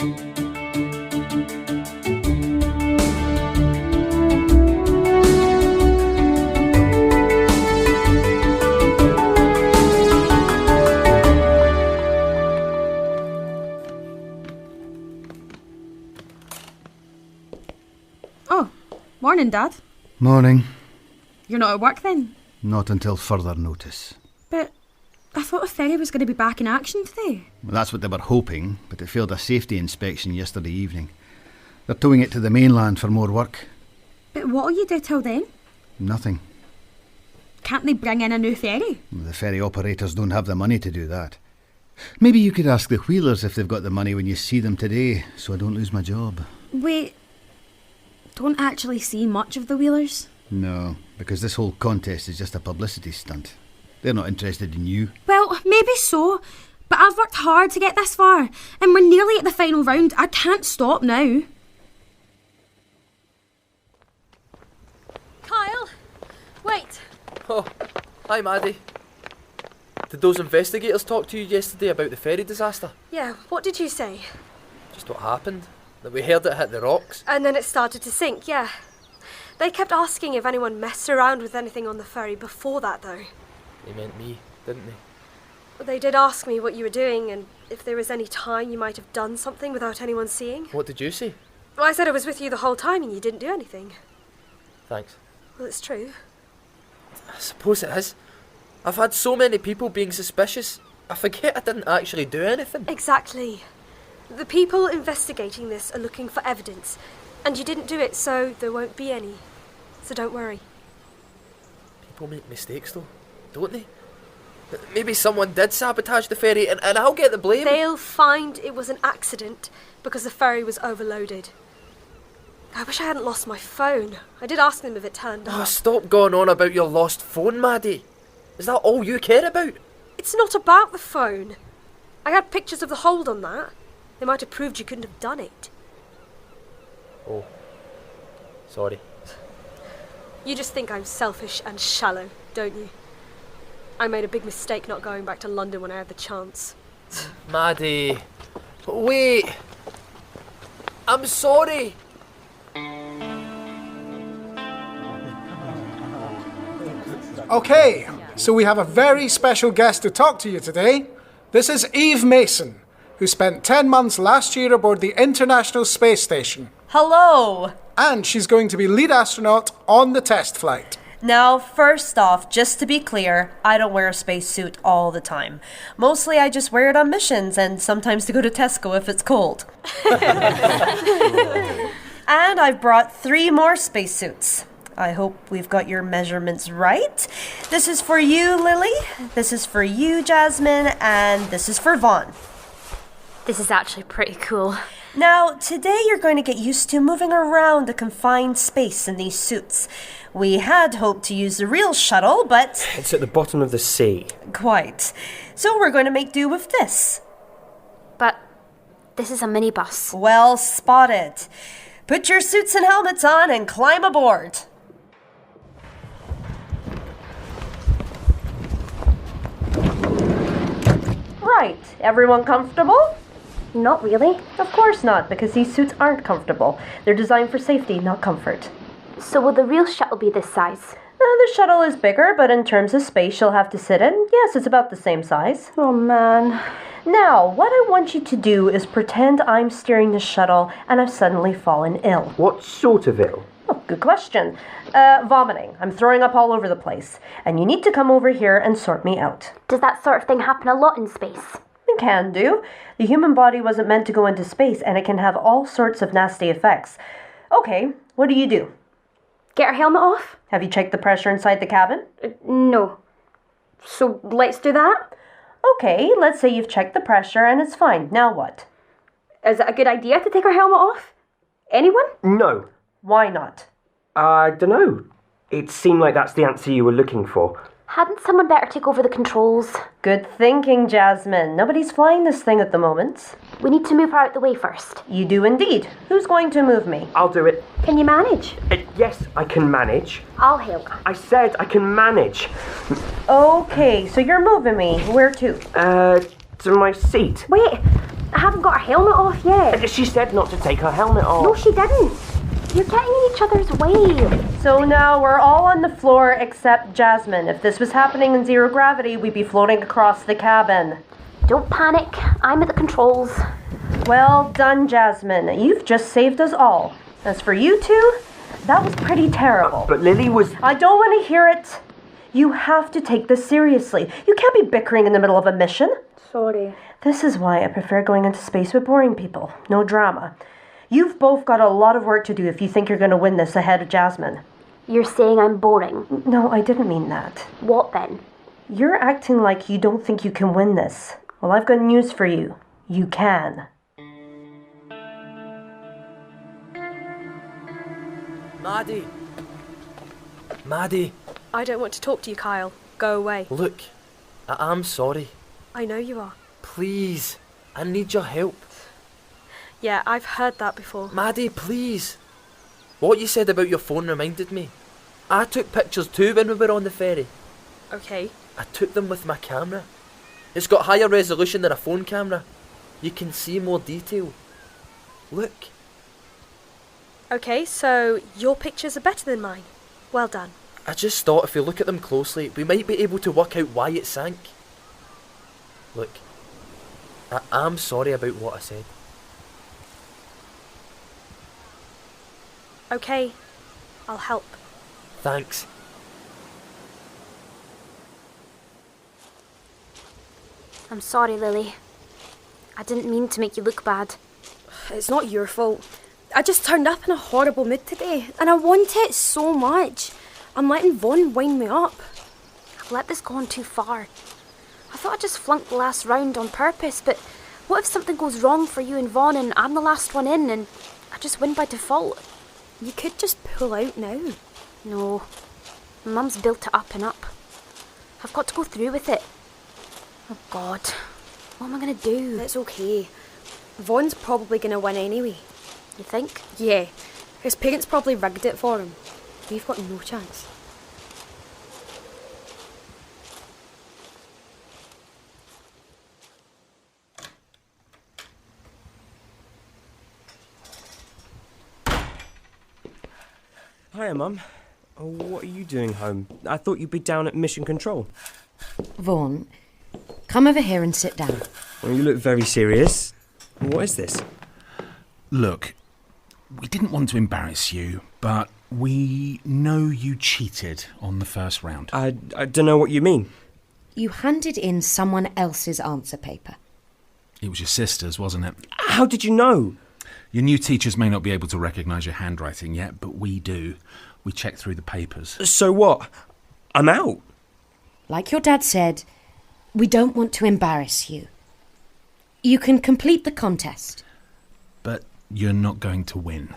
Oh, morning, Dad. Morning. You're not at work then? Not until further notice. But I thought the ferry was going to be back in action today. Well, that's what they were hoping, but it failed a safety inspection yesterday evening. They're towing it to the mainland for more work. But what'll you do till then? Nothing. Can't they bring in a new ferry? The ferry operators don't have the money to do that. Maybe you could ask the wheelers if they've got the money when you see them today, so I don't lose my job. Wait, don't actually see much of the wheelers? No, because this whole contest is just a publicity stunt. They're not interested in you. Well, maybe so, but I've worked hard to get this far, and we're nearly at the final round. I can't stop now. Kyle, wait. Oh, hi Maddie. Did those investigators talk to you yesterday about the ferry disaster? Yeah, what did you say? Just what happened. That we heard it hit the rocks. And then it started to sink, yeah. They kept asking if anyone messed around with anything on the ferry before that, though. They meant me, didn't they? They did ask me what you were doing and if there was any time you might have done something without anyone seeing. What did you say? Well, I said I was with you the whole time and you didn't do anything. Thanks. Well, it's true. I suppose it is. I've had so many people being suspicious. I forget I didn't actually do anything. Exactly. The people investigating this are looking for evidence, and you didn't do it, so there won't be any. So don't worry. People make mistakes though, don't they? Maybe someone did sabotage the ferry and I'll get the blame. They'll find it was an accident because the ferry was overloaded. I wish I hadn't lost my phone. I did ask them if it turned up. Oh, stop going on about your lost phone, Maddie. Is that all you care about? It's not about the phone. I had pictures of the hold on that. They might have proved you couldn't have done it. Oh, sorry. You just think I'm selfish and shallow, don't you? I made a big mistake not going back to London when I had the chance. Maddie, wait. I'm sorry. Okay, so we have a very special guest to talk to you today. This is Eve Mason, who spent 10 months last year aboard the International Space Station. Hello! And she's going to be lead astronaut on the test flight. Now, first off, just to be clear, I don't wear a spacesuit all the time. Mostly I just wear it on missions and sometimes to go to Tesco if it's cold. And I've brought 3 more spacesuits. I hope we've got your measurements right. This is for you, Lily. This is for you, Jasmine. And this is for Vaughn. This is actually pretty cool. Now, today you're going to get used to moving around a confined space in these suits. We had hoped to use the real shuttle, but... It's at the bottom of the sea. Quite. So we're going to make do with this. But this is a minibus. Well spotted. Put your suits and helmets on and climb aboard. Right, everyone comfortable? Not really. Of course not, because these suits aren't comfortable. They're designed for safety, not comfort. So will the real shuttle be this size? The shuttle is bigger, but in terms of space you'll have to sit in, yes, it's about the same size. Oh man. Now, what I want you to do is pretend I'm steering the shuttle and I've suddenly fallen ill. What sort of ill? Oh, good question. Vomiting. I'm throwing up all over the place. And you need to come over here and sort me out. Does that sort of thing happen a lot in space? It can do. The human body wasn't meant to go into space and it can have all sorts of nasty effects. Okay, what do? Get our helmet off? Have you checked the pressure inside the cabin? No. So let's do that? Okay, let's say you've checked the pressure and it's fine. Now what? Is it a good idea to take our helmet off? Anyone? No. Why not? I dunno. It seemed like that's the answer you were looking for. Hadn't someone better take over the controls? Good thinking, Jasmine. Nobody's flying this thing at the moment. We need to move her out the way first. You do indeed. Who's going to move me? I'll do it. Can you manage? Yes, I can manage. I'll help. I said I can manage. Okay, so you're moving me. Where to? To my seat. Wait, I haven't got her helmet off yet. She said not to take her helmet off. No, she didn't. You're getting in each other's way. So now we're all on the floor except Jasmine. If this was happening in zero gravity, we'd be floating across the cabin. Don't panic. I'm at the controls. Well done, Jasmine. You've just saved us all. As for you two, that was pretty terrible. But Lily was... I don't want to hear it. You have to take this seriously. You can't be bickering in the middle of a mission. Sorry. This is why I prefer going into space with boring people. No drama. You've both got a lot of work to do if you think you're going to win this ahead of Jasmine. You're saying I'm boring. No, I didn't mean that. What then? You're acting like you don't think you can win this. Well, I've got news for you. You can. Maddie! Maddie! I don't want to talk to you, Kyle. Go away. Look, I am sorry. I know you are. Please, I need your help. Yeah, I've heard that before. Maddie, please. What you said about your phone reminded me. I took pictures too when we were on the ferry. Okay. I took them with my camera. It's got higher resolution than a phone camera. You can see more detail. Look. Okay, so your pictures are better than mine. Well done. I just thought if we look at them closely, we might be able to work out why it sank. Look, I am sorry about what I said. Okay, I'll help. Thanks. I'm sorry, Lily. I didn't mean to make you look bad. It's not your fault. I just turned up in a horrible mood today, and I want it so much. I'm letting Vaughn wind me up. I've let this go on too far. I thought I'd just flunked the last round on purpose, but what if something goes wrong for you and Vaughn and I'm the last one in and I just win by default? You could just pull out now. No. Mum's built it up and up. I've got to go through with it. Oh God. What am I going to do? It's okay. Vaughn's probably going to win anyway. You think? Yeah. His parents probably rigged it for him. We've got no chance. Hiya, Mum. What are you doing home? I thought you'd be down at Mission Control. Vaughn, come over here and sit down. Well, you look very serious. What is this? Look, we didn't want to embarrass you, but we know you cheated on the first round. I don't know what you mean. You handed in someone else's answer paper. It was your sister's, wasn't it? How did you know? Your new teachers may not be able to recognise your handwriting yet, but we do. We checked through the papers. So what? I'm out. Like your dad said, we don't want to embarrass you. You can complete the contest. But you're not going to win.